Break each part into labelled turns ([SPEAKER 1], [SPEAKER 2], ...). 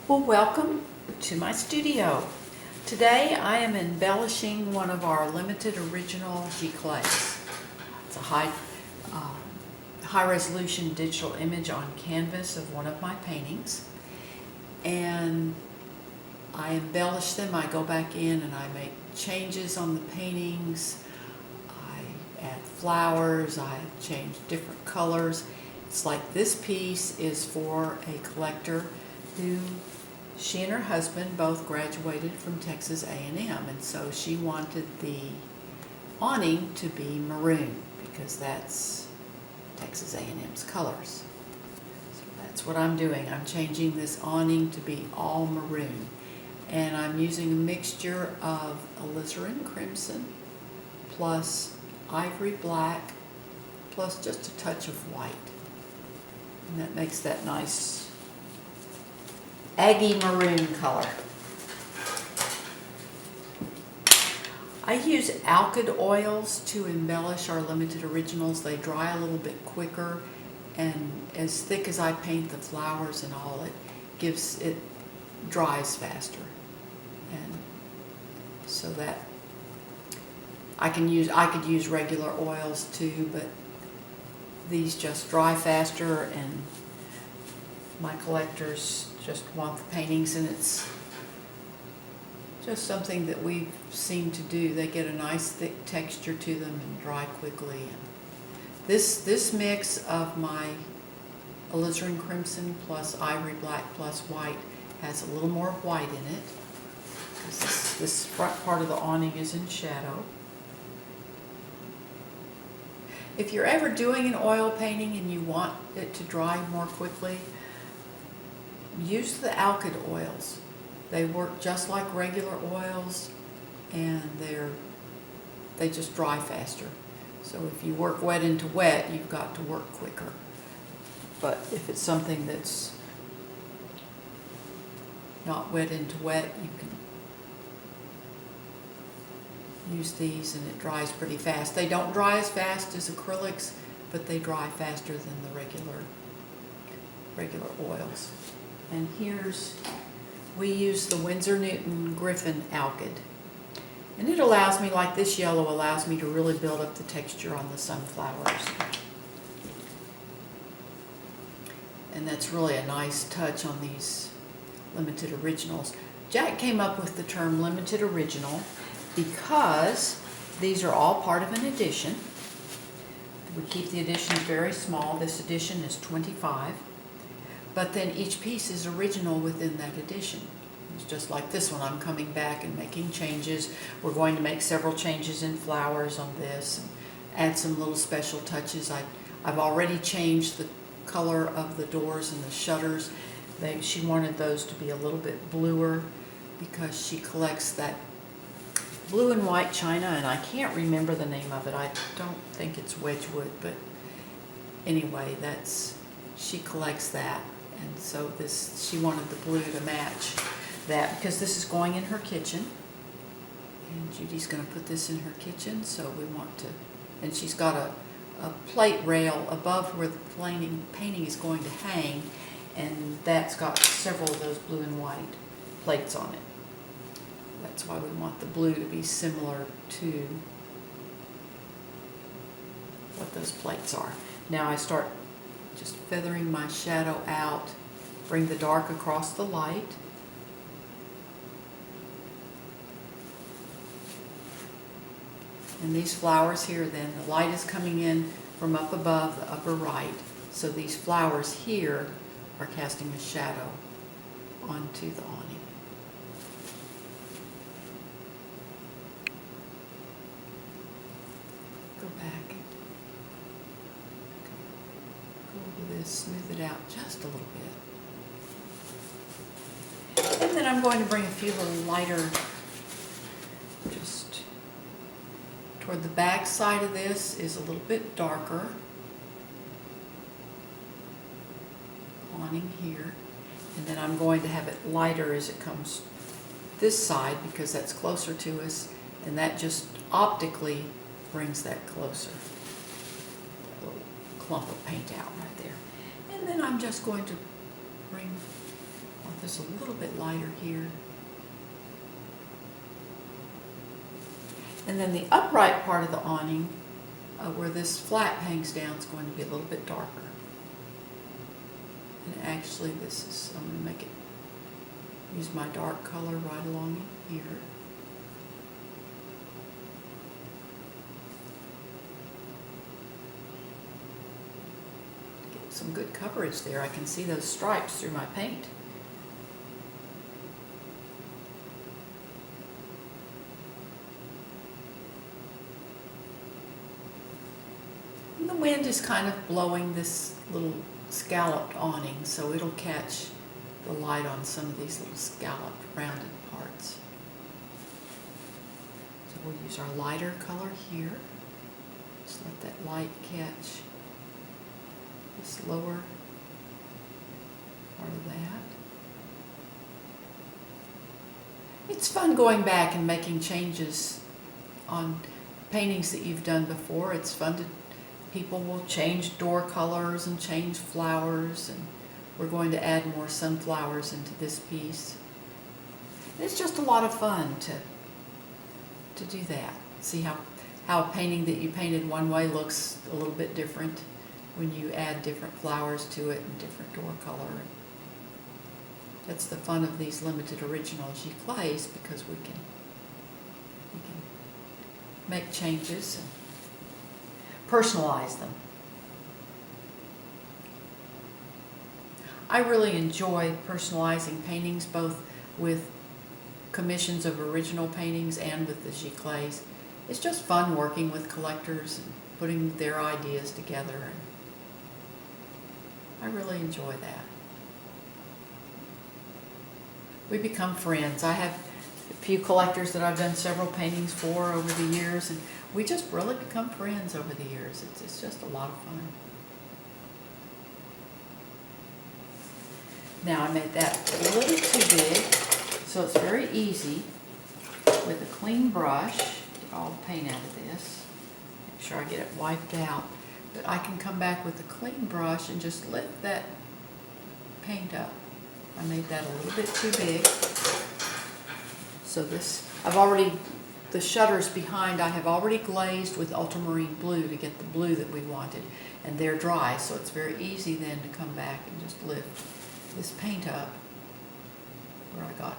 [SPEAKER 1] Well, welcome to my studio. Today I am embellishing one of our limited original Giclees. It's a high resolution digital image on canvas of one of my paintings. And I embellish them. I go back in and I make changes on the paintings. I add flowers, I change different colors. It's like this piece is for a collector who, she and her husband both graduated from Texas A&M, and so she wanted the awning to be maroon because that's Texas A&M's colors. So that's what I'm doing. I'm changing this awning to be all maroon, and I'm using a mixture of alizarin crimson plus ivory black plus just a touch of white, and that makes that nice Aggie Maroon color. I use alkyd oils to embellish our limited originals. They dry a little bit quicker, and as thick as I paint the flowers and all, it dries faster. And so that I could use regular oils too, but these just dry faster, and my collectors just want the paintings, and it's just something that we seem to do. They get a nice thick texture to them and dry quickly. And this mix of my alizarin crimson plus ivory black plus white has a little more white in it. This front part of the awning is in shadow. If you're ever doing an oil painting and you want it to dry more quickly, use the alkyd oils. They work just like regular oils, and they just dry faster. So if you work wet into wet, you've got to work quicker. But if it's something that's not wet into wet, you can use these and it dries pretty fast. They don't dry as fast as acrylics, but they dry faster than the regular oils. And we use the Winsor Newton Griffin alkyd. And it allows me, like this yellow, allows me to really build up the texture on the sunflowers. And that's really a nice touch on these limited originals. Jack came up with the term limited original because these are all part of an edition. We keep the editions very small. This edition is 25. But then each piece is original within that edition. It's just like this one. I'm coming back and making changes. We're going to make several changes in flowers on this and add some little special touches. I've already changed the color of the doors and the shutters. She wanted those to be a little bit bluer because she collects that blue and white china, and I can't remember the name of it. I don't think it's Wedgwood, but anyway, she collects that. And so she wanted the blue to match that because this is going in her kitchen. And Judy's going to put this in her kitchen, so we want to, and she's got a plate rail above where the painting is going to hang, and that's got several of those blue and white plates on it. That's why we want the blue to be similar to what those plates are. Now I start just feathering my shadow out, bring the dark across the light. And these flowers here, then, the light is coming in from up above, the upper right. So these flowers here are casting a shadow onto the awning. Go back. This, smooth it out just a little bit. And then I'm going to bring a few little lighter, just toward the back side of this is a little bit darker. Awning here. And then I'm going to have it lighter as it comes this side because that's closer to us, and that just optically brings that closer. A little clump of paint out right there. And then I'm just going to bring want this a little bit lighter here. And then the upright part of the awning, where this flap hangs down, is going to be a little bit darker. And actually this is, I'm going to make it, use my dark color right along here. Get some good coverage there. I can see those stripes through my paint. And the wind is kind of blowing this little scalloped awning, so it'll catch the light on some of these little scalloped rounded parts. So we'll use our lighter color here. Just let that light catch this lower part of that. It's fun going back and making changes on paintings that you've done before. It's fun to, people will change door colors and change flowers, and we're going to add more sunflowers into this piece. It's just a lot of fun to do that. See how a painting that you painted one way looks a little bit different when you add different flowers to it and different door color. That's the fun of these limited original Giclees, because we can make changes and personalize them. I really enjoy personalizing paintings, both with commissions of original paintings and with the Giclees. It's just fun working with collectors and putting their ideas together, and I really enjoy that. We become friends. I have a few collectors that I've done several paintings for over the years, and we just really become friends over the years. It's just a lot of fun. Now I made that a little too big, so it's very easy with a clean brush, get all the paint out of this, make sure I get it wiped out, but I can come back with a clean brush and just lift that paint up. I made that a little bit too big. So this, the shutters behind I have already glazed with ultramarine blue to get the blue that we wanted, and they're dry, so it's very easy then to come back and just lift this paint up where I got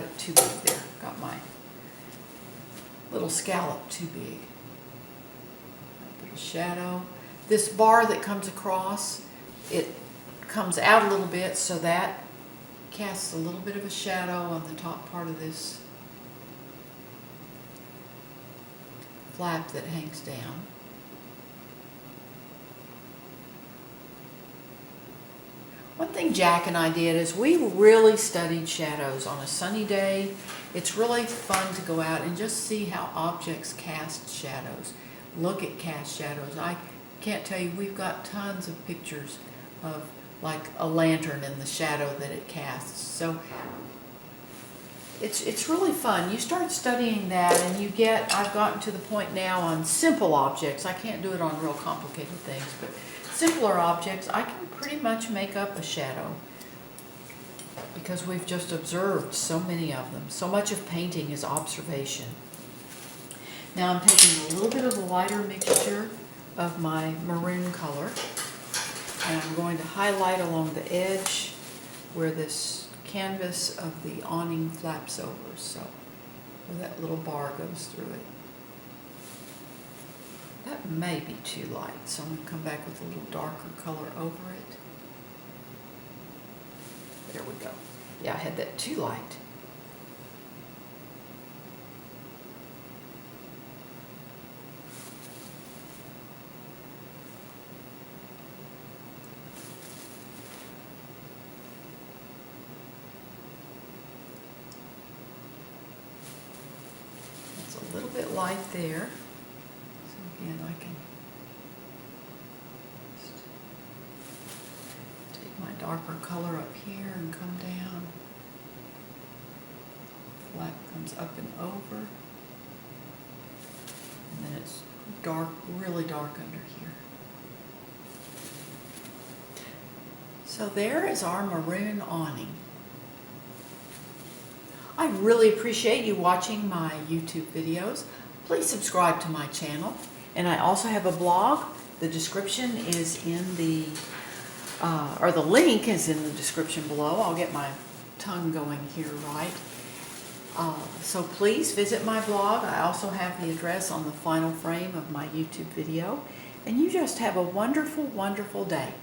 [SPEAKER 1] it too big there, got my little scallop too big. Put a shadow. This bar that comes across, it comes out a little bit, so that casts a little bit of a shadow on the top part of this flap that hangs down. One thing Jack and I did is we really studied shadows on a sunny day. It's really fun to go out and just see how objects cast shadows. Look at cast shadows. I can't tell you, we've got tons of pictures of like a lantern and the shadow that it casts. So it's really fun. You start studying that and you get, I've gotten to the point now on simple objects. I can't do it on real complicated things, but simpler objects, I can pretty much make up a shadow because we've just observed so many of them. So much of painting is observation. Now I'm taking a little bit of the lighter mixture of my maroon color, and I'm going to highlight along the edge where this canvas of the awning flaps over, so where that little bar goes through it. That may be too light, so I'm going to come back with a little darker color over it. There we go. Yeah, I had that too light. It's a little bit light there. Again, I can just take my darker color up here and come down. Flap comes up and over. And then it's dark, really dark under here. So there is our maroon awning. I really appreciate you watching my YouTube videos. Please subscribe to my channel. And I also have a blog. The description is in the, or the link is in the description below. I'll get my tongue going here right. So please visit my blog. I also have the address on the final frame of my YouTube video. And you just have a wonderful, wonderful day.